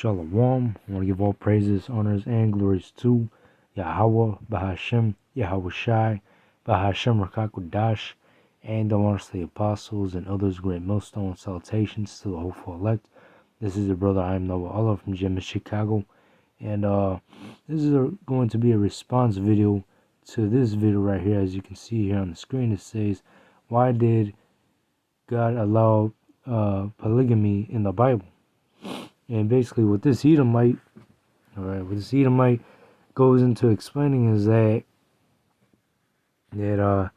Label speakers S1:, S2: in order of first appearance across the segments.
S1: Shalom. I want to give all praises, honors, and glories to Yahweh, Bahashem, Yahweh Shai, Bahashem Rakakudash, and the honestly apostles and others great millstone salutations to the hopeful elect. This is your brother, I am Noah Allah from Gym Chicago, and this is going to be a response video to this video right here. As you can see here on the screen, it says, why did God allow polygamy in the Bible? And basically what this Edomite, goes into explaining is that a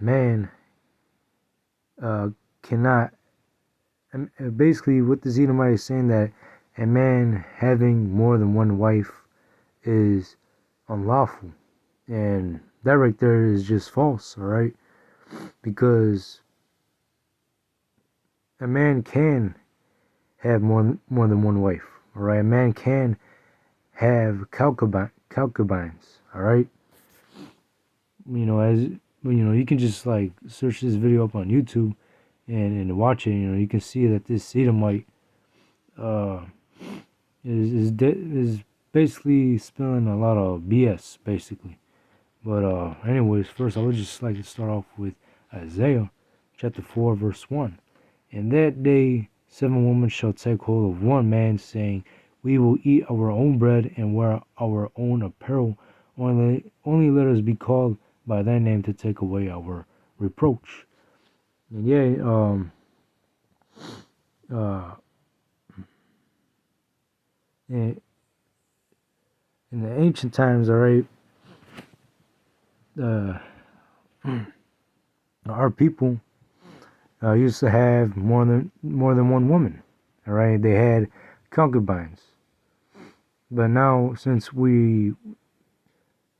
S1: man cannot, basically what this Edomite is saying, that a man having more than one wife is unlawful, and that right there is just false, alright? Because a man can have more than one wife, alright? A man can have concubines, alright? You can just like search this video up on YouTube and watch it. You can see that this Edomite is basically spilling a lot of BS, basically. But anyways, first I would just like to start off with Isaiah chapter 4 verse 1. In that day 7 women shall take hold of one man, saying, we will eat our own bread and wear our own apparel. Only let us be called by thy name to take away our reproach. And in the ancient times, alright, our people used to have more than one woman, alright? They had concubines. But now since we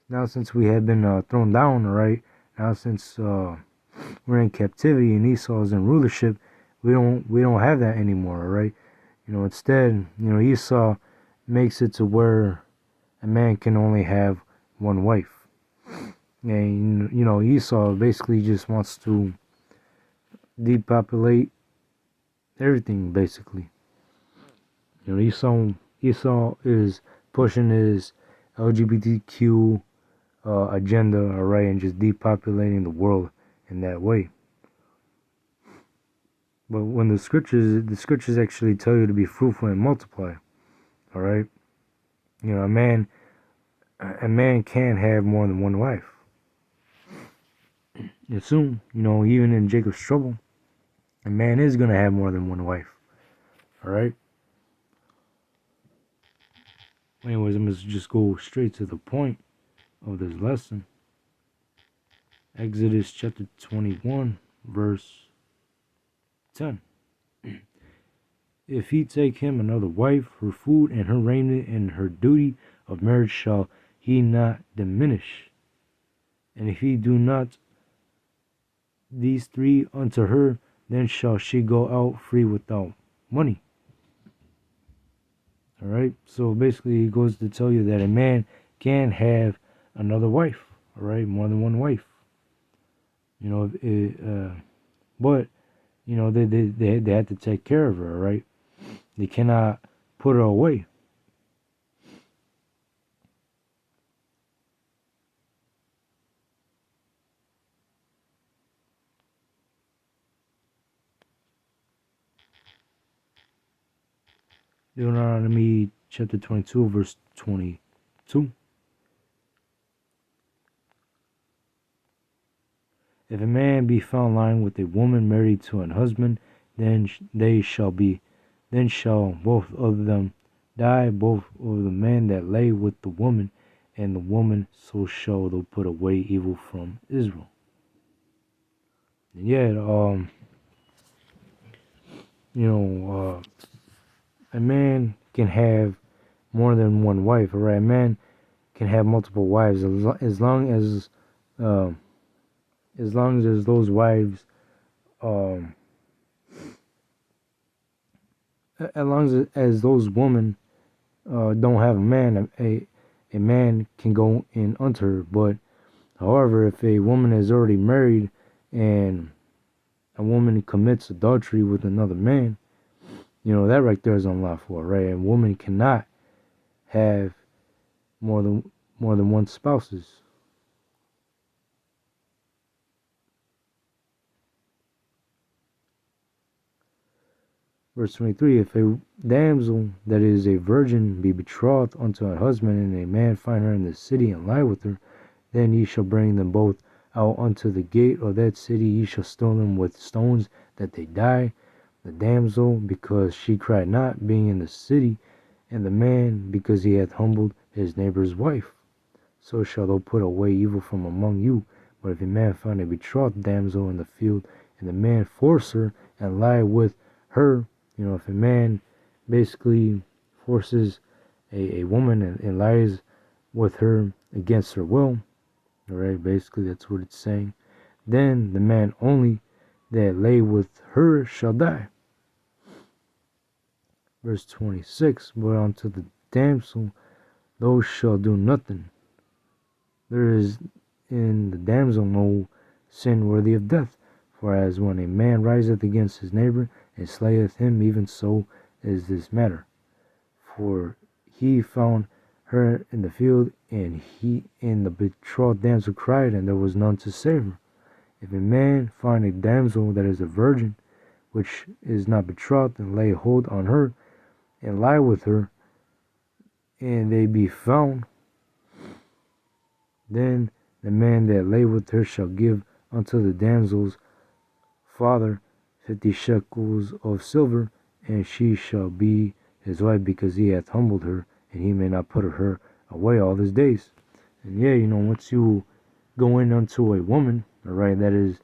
S1: have been thrown down, alright, now since we're in captivity and Esau is in rulership, we don't have that anymore, alright? Instead, Esau makes it to where a man can only have one wife. And Esau basically just wants to depopulate everything, basically. Esau is pushing his LGBTQ agenda, alright, and just depopulating the world in that way. But when the scriptures actually tell you to be fruitful and multiply, alright, a man can have more than one wife. And soon, even in Jacob's trouble, a man is going to have more than one wife. Alright? Anyways, I'm going to just go straight to the point of this lesson. Exodus chapter 21, verse 10. If he take him another wife, her food and her raiment and her duty of marriage shall he not diminish. And if he do not these three unto her, then shall she go out free without money. Alright, so basically it goes to tell you that a man can have another wife, alright, more than one wife. But they had to take care of her, alright? They cannot put her away. Deuteronomy chapter 22, verse 22. If a man be found lying with a woman married to an husband, then shall both of them die, both of the man that lay with the woman, and the woman, so shall they put away evil from Israel. And yet, a man can have more than one wife, alright? A man can have multiple wives as long as those wives, as long as those women don't have a man, a man can go in unto her. But however, if a woman is already married and a woman commits adultery with another man, That right there is unlawful, right? A woman cannot have more than one spouses. Verse 23, if a damsel that is a virgin be betrothed unto a husband, and a man find her in the city and lie with her, then ye shall bring them both out unto the gate of that city. Ye shall stone them with stones that they die. The damsel, because she cried not, being in the city, and the man, because he hath humbled his neighbor's wife. So shall thou put away evil from among you. But if a man find a betrothed damsel in the field, and the man force her and lie with her, if a man basically forces a woman and lies with her against her will, alright, basically that's what it's saying, then the man only that lay with her shall die. Verse 26, but unto the damsel thou shalt do nothing. There is in the damsel no sin worthy of death. For as when a man riseth against his neighbor and slayeth him, even so is this matter. For he found her in the field, and the betrothed damsel cried, and there was none to save her. If a man find a damsel that is a virgin, which is not betrothed, and lay hold on her, and lie with her, and they be found, then the man that lay with her shall give unto the damsel's father 50 shekels of silver, and she shall be his wife, because he hath humbled her, and he may not put her away all his days. And yeah, once you go in unto a woman, alright, that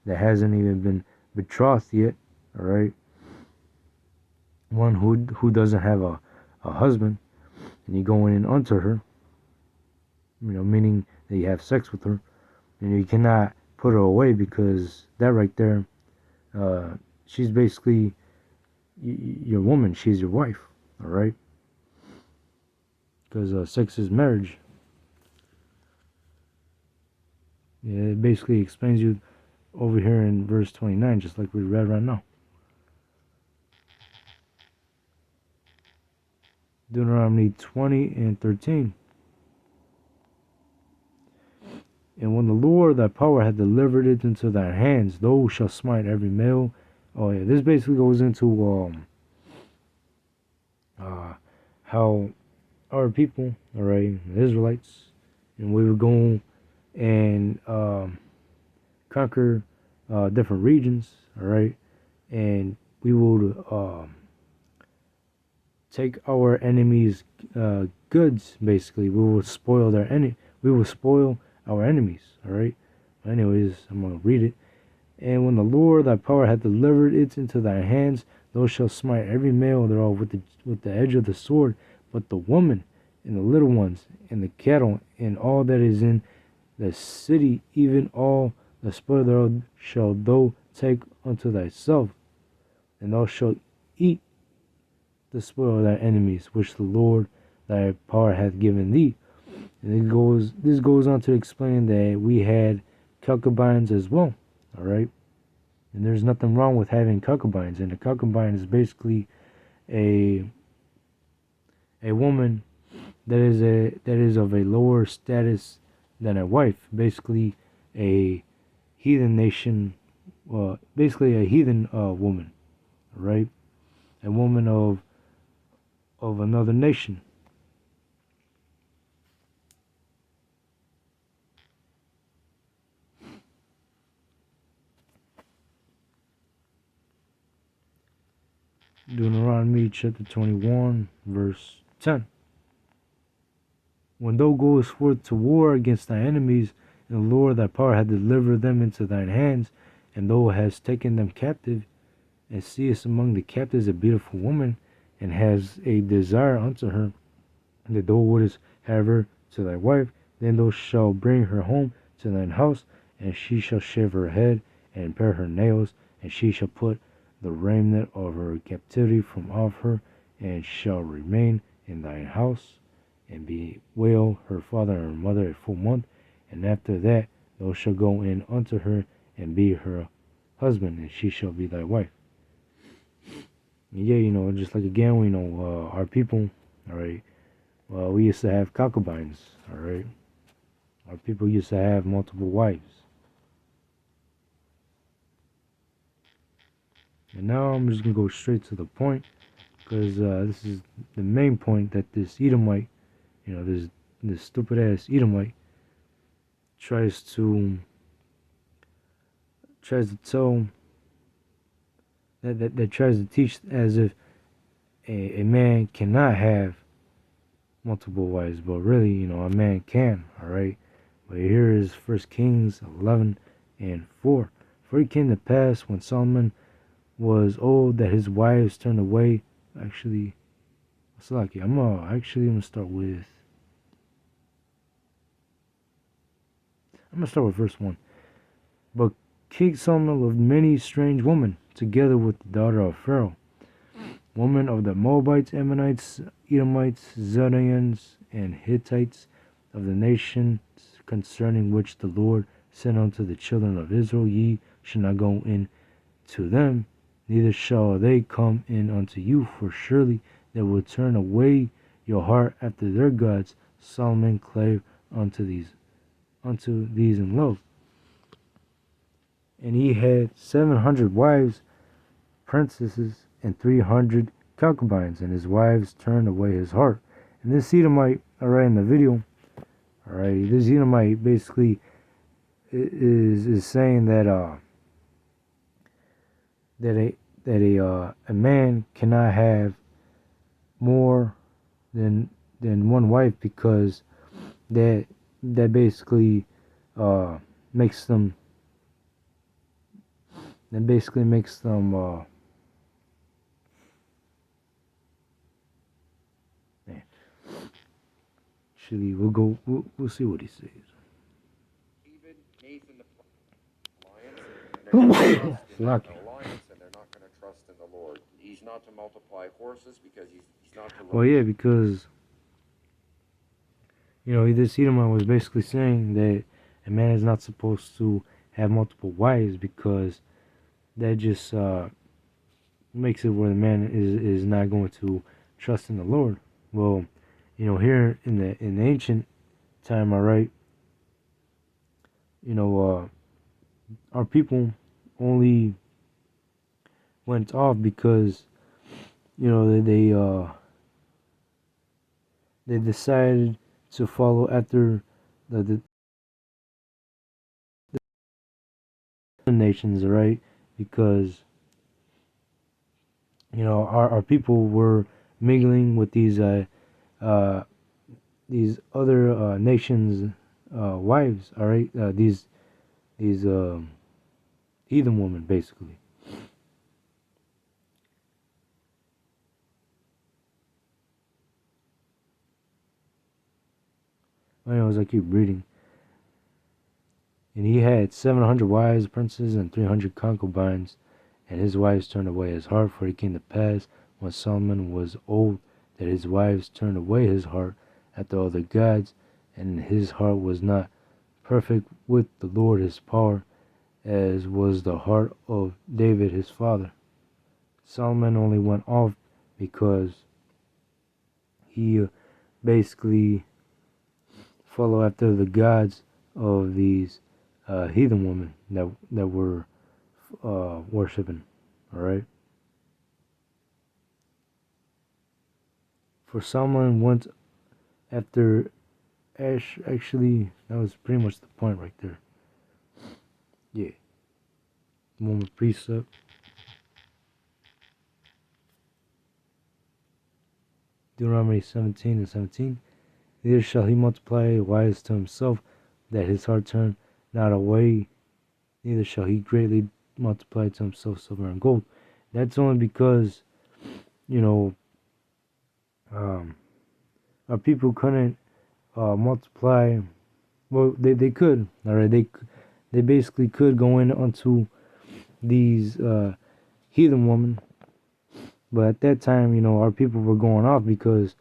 S1: hasn't even been betrothed yet, alright, one who doesn't have a husband, and you go in unto her, meaning that you have sex with her, and you cannot put her away, because that right there, she's basically your woman. She's your wife, all right? Because sex is marriage. Yeah, it basically explains you over here in verse 29, just like we read right now. Deuteronomy 20 and 13. And when the Lord thy power hath delivered it into thy hands, thou shalt smite every male. Oh yeah, this basically goes into how our people, alright, the Israelites, and we would go and conquer different regions, alright, and we would take our enemies' goods. Basically, we will spoil We will spoil our enemies. All right. Anyways, I'm gonna read it. And when the Lord thy power hath delivered it into thy hands, thou shalt smite every male thereof with the edge of the sword. But the woman and the little ones and the cattle and all that is in the city, even all the spoil thereof, shalt thou take unto thyself, and thou shalt eat the spoil of thy enemies, which the Lord thy power hath given thee. And this goes on to explain that we had concubines as well. All right, and there's nothing wrong with having concubines. And a concubine is basically a woman that is of a lower status than a wife. Basically, a heathen nation. Basically a heathen woman. All right, a woman of another nation. Deuteronomy chapter 21, verse 10. When thou goest forth to war against thy enemies, and the Lord thy power hath delivered them into thine hands, and thou hast taken them captive, and seest among the captives a beautiful woman, and hast a desire unto her, that thou wouldest have her to thy wife, then thou shalt bring her home to thine house, and she shall shave her head, and pare her nails, and she shall put the remnant of her captivity from off her, and shall remain in thine house, and bewail her father and her mother a full month, and after that thou shalt go in unto her, and be her husband, and she shall be thy wife. Yeah, just like again, we know our people, all right. Well, we used to have concubines, all right. Our people used to have multiple wives, and now I'm just gonna go straight to the point because this is the main point that this Edomite, this stupid ass Edomite tries to tell that tries to teach as if a man cannot have multiple wives, but really, a man can, all right. But here is First Kings 11 and 4. For it came to pass when Solomon was old that his wives turned away. Actually, it's lucky. I'm gonna start with verse 1. But King Solomon loved many strange women, together with the daughter of Pharaoh, women of the Moabites, Ammonites, Edomites, Zidonians, and Hittites, of the nations concerning which the Lord said unto the children of Israel, Ye shall not go in to them, neither shall they come in unto you, for surely they will turn away your heart after their gods. Solomon clave unto these in love. And he had 700 wives, princesses, and 300 concubines, and his wives turned away his heart. And this Edomite, alright, in the video, alright, this Edomite basically is saying that a man cannot have more than one wife because that basically makes them man, actually we'll see what he says.
S2: Even Nathan the alliance, and they're
S1: Lucky.
S2: alliance, and they're not going to trust in the Lord. He's not to multiply horses because he's not to.
S1: Well, yeah, because this Edomite was basically saying that a man is not supposed to have multiple wives because that just makes it where the man is not going to trust in the Lord. Well, here in the ancient time, all right, our people only went off because they decided to follow after the nations, right? Because our people were mingling with uh, these other nations' wives, all right? These heathen women, basically. Anyways, I keep reading. And he had 700 wives, princes, and 300 concubines, and his wives turned away his heart. For it came to pass, when Solomon was old, that his wives turned away his heart after other gods, and his heart was not perfect with the Lord his power, as was the heart of David his father. Solomon only went off because he basically followed after the gods of these heathen women that were worshiping. All right. For Solomon went after Ash. Actually, that was pretty much the point right there. Yeah. The one with precept. Deuteronomy 17 and 17. Neither shall he multiply wives to himself, that his heart turn not away. Neither shall he greatly multiply to himself silver and gold. That's only because, you know, our people couldn't multiply. Well, they could. All right, they basically could go in onto these heathen women, but at that time, our people were going off because,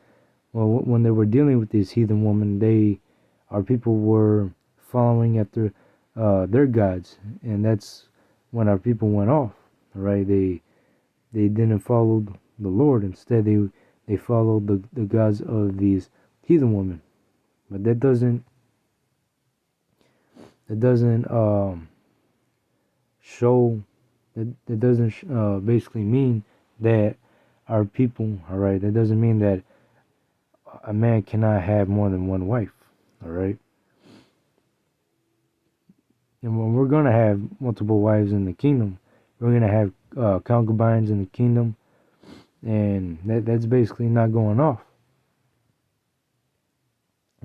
S1: well, when they were dealing with these heathen women, our people were following after their gods, and that's when our people went off. All right, they didn't follow the Lord. Instead, they followed the gods of these heathen women. But that doesn't show that doesn't basically mean that our people, all right, that doesn't mean that a man cannot have more than one wife, all right. And when we're gonna have multiple wives in the kingdom, we're gonna have concubines in the kingdom, and that's basically not going off.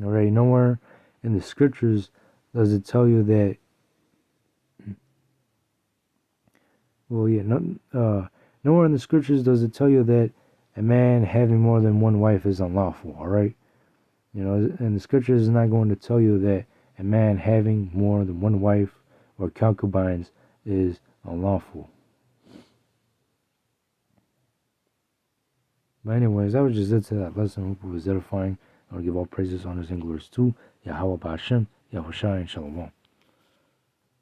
S1: All right, nowhere in the scriptures does it tell you that. Well, yeah, nowhere in the scriptures does it tell you that a man having more than one wife is unlawful. All right, and the scriptures is not going to tell you that a man having more than one wife or concubines is unlawful. But anyways, that was just it to that lesson. I hope it was edifying. I want to give all praises, honors, and glories to Yahweh Ba'Shem, Yahushua, and Shalom.